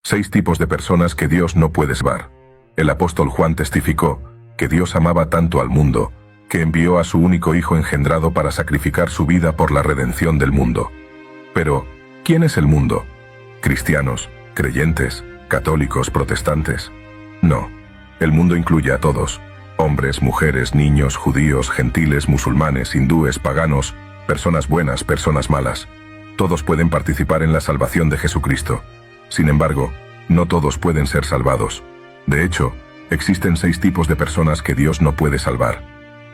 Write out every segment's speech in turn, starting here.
6 tipos de personas que Dios no puede salvar. El apóstol Juan testificó que Dios amaba tanto al mundo, que envió a su único Hijo engendrado para sacrificar su vida por la redención del mundo. Pero, ¿quién es el mundo? ¿Cristianos, creyentes, católicos, protestantes? No. El mundo incluye a todos: hombres, mujeres, niños, judíos, gentiles, musulmanes, hindúes, paganos, personas buenas, personas malas. Todos pueden participar en la salvación de Jesucristo. Sin embargo, no todos pueden ser salvados. De hecho, existen 6 tipos de personas que Dios no puede salvar.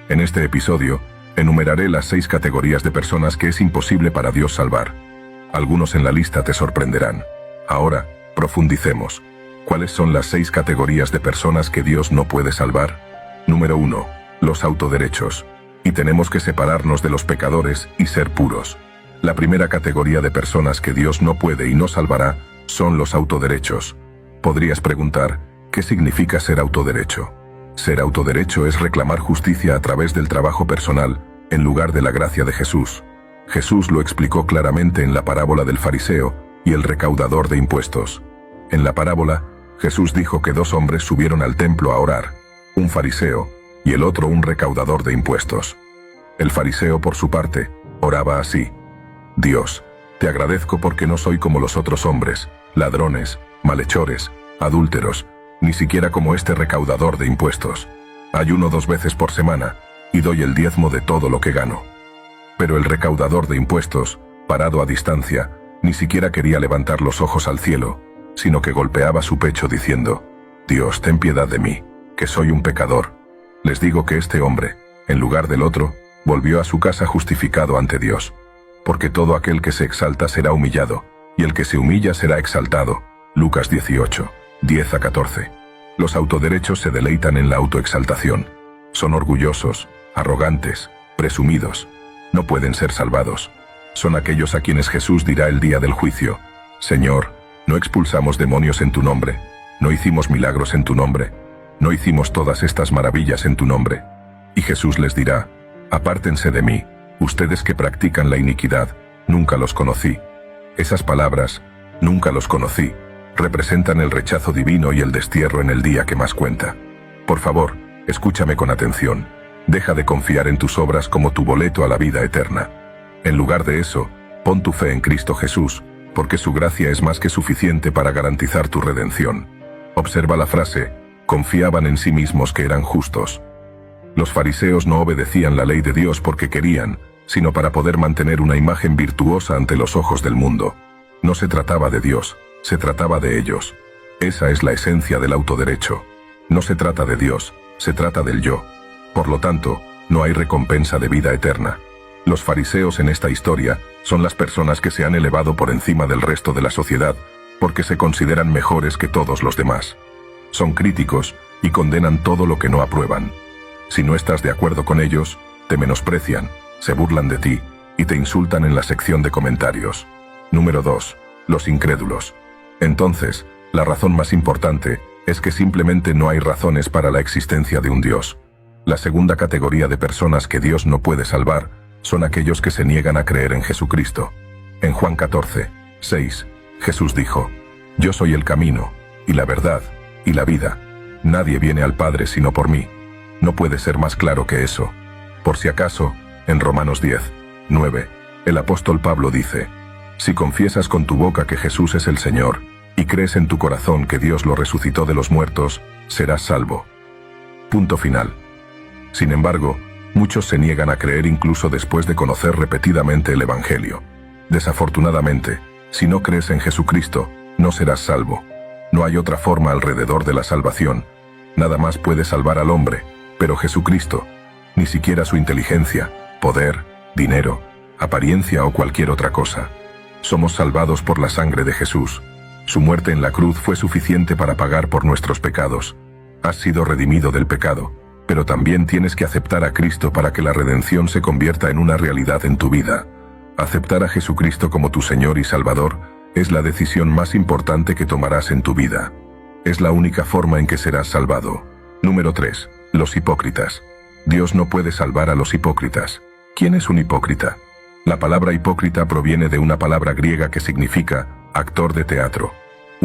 En este episodio, enumeraré las 6 categorías de personas que es imposible para Dios salvar. Algunos en la lista te sorprenderán. Ahora, profundicemos. ¿Cuáles son las 6 categorías de personas que Dios no puede salvar? Número 1. Los autoderechos. Y tenemos que separarnos de los pecadores y ser puros. La primera categoría de personas que Dios no puede y no salvará son los autoderechos. Podrías preguntar, ¿qué significa ser autoderecho? Ser autoderecho es reclamar justicia a través del trabajo personal, en lugar de la gracia de Jesús. Jesús lo explicó claramente en la parábola del fariseo y el recaudador de impuestos. En la parábola, Jesús dijo que 2 hombres subieron al templo a orar, un fariseo y el otro un recaudador de impuestos. El fariseo, por su parte, oraba así: Dios, te agradezco porque no soy como los otros hombres, ladrones, malhechores, adúlteros, ni siquiera como este recaudador de impuestos. Ayuno 2 veces por semana, y doy el diezmo de todo lo que gano. Pero el recaudador de impuestos, parado a distancia, ni siquiera quería levantar los ojos al cielo, sino que golpeaba su pecho diciendo: Dios, ten piedad de mí, que soy un pecador. Les digo que este hombre, en lugar del otro, volvió a su casa justificado ante Dios. Porque todo aquel que se exalta será humillado, y el que se humilla será exaltado. Lucas 18, 10-14. Los autoderechos se deleitan en la autoexaltación. Son orgullosos, arrogantes, presumidos. No pueden ser salvados. Son aquellos a quienes Jesús dirá el día del juicio: Señor, no expulsamos demonios en tu nombre, no hicimos milagros en tu nombre, no hicimos todas estas maravillas en tu nombre. Y Jesús les dirá: apártense de mí, ustedes que practican la iniquidad, nunca los conocí. Esas palabras, nunca los conocí, representan el rechazo divino y el destierro en el día que más cuenta. Por favor, escúchame con atención. Deja de confiar en tus obras como tu boleto a la vida eterna. En lugar de eso, pon tu fe en Cristo Jesús, porque su gracia es más que suficiente para garantizar tu redención. Observa la frase: confiaban en sí mismos que eran justos. Los fariseos no obedecían la ley de Dios porque querían, sino para poder mantener una imagen virtuosa ante los ojos del mundo. No se trataba de Dios, se trataba de ellos. Esa es la esencia del autoderecho. No se trata de Dios, se trata del yo. Por lo tanto, no hay recompensa de vida eterna. Los fariseos en esta historia son las personas que se han elevado por encima del resto de la sociedad, porque se consideran mejores que todos los demás. Son críticos y condenan todo lo que no aprueban. Si no estás de acuerdo con ellos, te menosprecian, se burlan de ti y te insultan en la sección de comentarios. Número 2. Los incrédulos. Entonces, la razón más importante es que simplemente no hay razones para la existencia de un Dios. La segunda categoría de personas que Dios no puede salvar son aquellos que se niegan a creer en Jesucristo. En Juan 14, 6, Jesús dijo: Yo soy el camino, y la verdad, y la vida. Nadie viene al Padre sino por mí. No puede ser más claro que eso. Por si acaso, en Romanos 10, 9, el apóstol Pablo dice: Si confiesas con tu boca que Jesús es el Señor, y crees en tu corazón que Dios lo resucitó de los muertos, serás salvo. Punto final. Sin embargo, muchos se niegan a creer incluso después de conocer repetidamente el Evangelio. Desafortunadamente, si no crees en Jesucristo, no serás salvo. No hay otra forma alrededor de la salvación. Nada más puede salvar al hombre, pero Jesucristo. Ni siquiera su inteligencia, poder, dinero, apariencia o cualquier otra cosa. Somos salvados por la sangre de Jesús. Su muerte en la cruz fue suficiente para pagar por nuestros pecados. Has sido redimido del pecado, pero también tienes que aceptar a Cristo para que la redención se convierta en una realidad en tu vida. Aceptar a Jesucristo como tu Señor y Salvador es la decisión más importante que tomarás en tu vida. Es la única forma en que serás salvado. Número 3. Los hipócritas. Dios no puede salvar a los hipócritas. ¿Quién es un hipócrita? La palabra hipócrita proviene de una palabra griega que significa actor de teatro.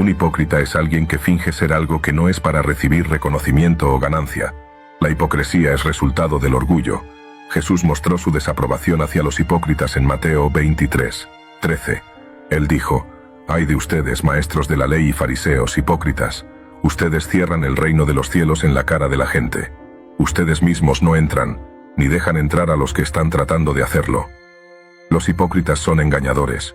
Un hipócrita es alguien que finge ser algo que no es para recibir reconocimiento o ganancia. La hipocresía es resultado del orgullo. Jesús mostró su desaprobación hacia los hipócritas en Mateo 23:13. Él dijo: «Ay de ustedes, maestros de la ley y fariseos hipócritas, ustedes cierran el reino de los cielos en la cara de la gente. Ustedes mismos no entran, ni dejan entrar a los que están tratando de hacerlo». Los hipócritas son engañadores.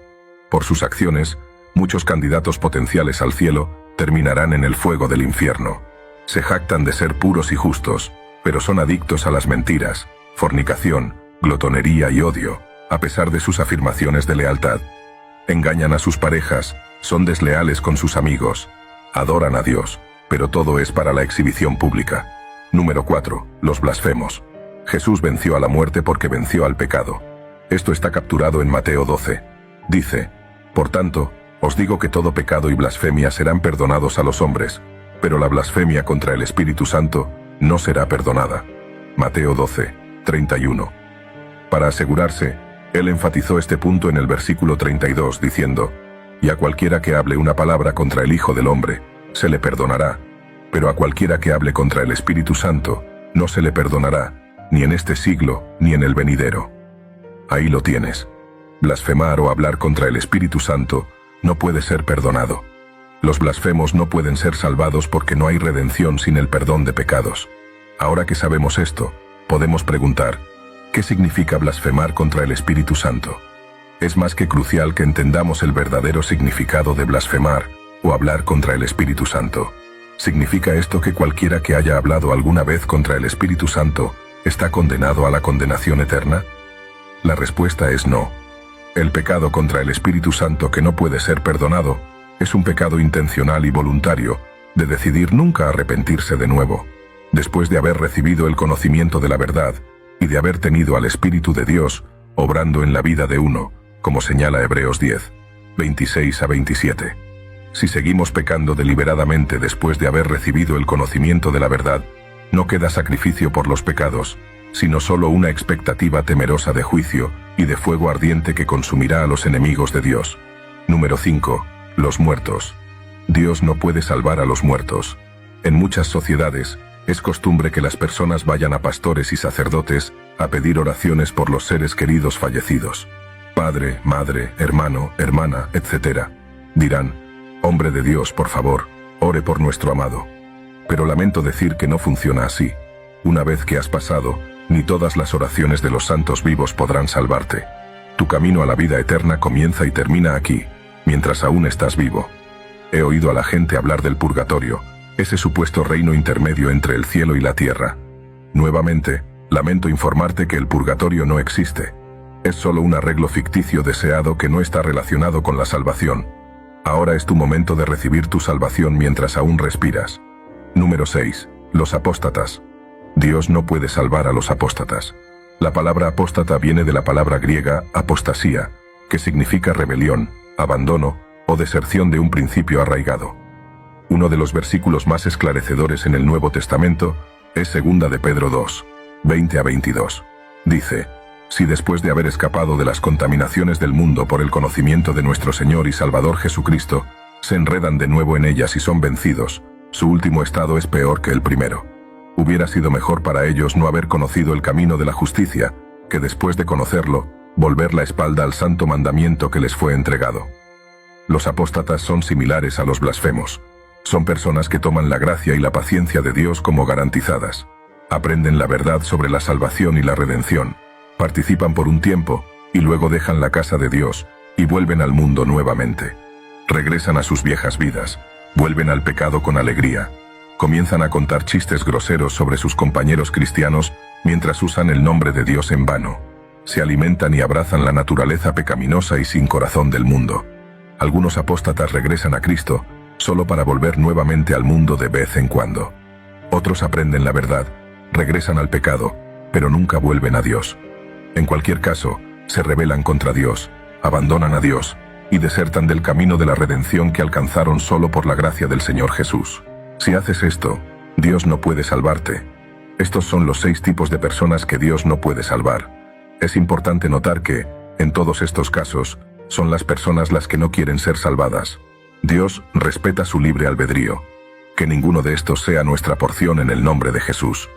Por sus acciones, muchos candidatos potenciales al cielo terminarán en el fuego del infierno. Se jactan de ser puros y justos, pero son adictos a las mentiras, fornicación, glotonería y odio, a pesar de sus afirmaciones de lealtad. Engañan a sus parejas, son desleales con sus amigos, adoran a Dios, pero todo es para la exhibición pública. Número 4. Los blasfemos. Jesús venció a la muerte porque venció al pecado. Esto está capturado en Mateo 12. Dice: «Por tanto, os digo que todo pecado y blasfemia serán perdonados a los hombres, pero la blasfemia contra el Espíritu Santo no será perdonada». Mateo 12:31. Para asegurarse, él enfatizó este punto en el versículo 32 diciendo: «Y a cualquiera que hable una palabra contra el Hijo del Hombre, se le perdonará, pero a cualquiera que hable contra el Espíritu Santo, no se le perdonará, ni en este siglo, ni en el venidero». Ahí lo tienes. Blasfemar o hablar contra el Espíritu Santo no puede ser perdonado. Los blasfemos no pueden ser salvados porque no hay redención sin el perdón de pecados. Ahora que sabemos esto, podemos preguntar: ¿qué significa blasfemar contra el Espíritu Santo? Es más que crucial que entendamos el verdadero significado de blasfemar o hablar contra el Espíritu Santo. ¿Significa esto que cualquiera que haya hablado alguna vez contra el Espíritu Santo está condenado a la condenación eterna? La respuesta es no. El pecado contra el Espíritu Santo que no puede ser perdonado es un pecado intencional y voluntario de decidir nunca arrepentirse de nuevo, después de haber recibido el conocimiento de la verdad y de haber tenido al Espíritu de Dios obrando en la vida de uno, como señala Hebreos 10:26-27. Si seguimos pecando deliberadamente después de haber recibido el conocimiento de la verdad, no queda sacrificio por los pecados, sino solo una expectativa temerosa de juicio y de fuego ardiente que consumirá a los enemigos de Dios. Número 5. Los muertos. Dios no puede salvar a los muertos. En muchas sociedades, es costumbre que las personas vayan a pastores y sacerdotes a pedir oraciones por los seres queridos fallecidos. Padre, madre, hermano, hermana, etc. Dirán: «Hombre de Dios, por favor, ore por nuestro amado». Pero lamento decir que no funciona así. Una vez que has pasado, ni todas las oraciones de los santos vivos podrán salvarte. Tu camino a la vida eterna comienza y termina aquí, mientras aún estás vivo. He oído a la gente hablar del purgatorio, ese supuesto reino intermedio entre el cielo y la tierra. Nuevamente, lamento informarte que el purgatorio no existe. Es solo un arreglo ficticio deseado que no está relacionado con la salvación. Ahora es tu momento de recibir tu salvación mientras aún respiras. Número 6. Los apóstatas. Dios no puede salvar a los apóstatas. La palabra apóstata viene de la palabra griega apostasía, que significa rebelión, abandono o deserción de un principio arraigado. Uno de los versículos más esclarecedores en el Nuevo Testamento es 2 de Pedro 2:20-22. Dice: «Si después de haber escapado de las contaminaciones del mundo por el conocimiento de nuestro Señor y Salvador Jesucristo, se enredan de nuevo en ellas y son vencidos, su último estado es peor que el primero. Hubiera sido mejor para ellos no haber conocido el camino de la justicia, que después de conocerlo, volver la espalda al santo mandamiento que les fue entregado». Los apóstatas son similares a los blasfemos. Son personas que toman la gracia y la paciencia de Dios como garantizadas. Aprenden la verdad sobre la salvación y la redención, participan por un tiempo, y luego dejan la casa de Dios, y vuelven al mundo nuevamente. Regresan a sus viejas vidas, vuelven al pecado con alegría. Comienzan a contar chistes groseros sobre sus compañeros cristianos mientras usan el nombre de Dios en vano. Se alimentan y abrazan la naturaleza pecaminosa y sin corazón del mundo. Algunos apóstatas regresan a Cristo solo para volver nuevamente al mundo de vez en cuando. Otros aprenden la verdad, regresan al pecado, pero nunca vuelven a Dios. En cualquier caso, se rebelan contra Dios, abandonan a Dios y desertan del camino de la redención que alcanzaron solo por la gracia del Señor Jesús. Si haces esto, Dios no puede salvarte. Estos son los 6 tipos de personas que Dios no puede salvar. Es importante notar que, en todos estos casos, son las personas las que no quieren ser salvadas. Dios respeta su libre albedrío. Que ninguno de estos sea nuestra porción en el nombre de Jesús.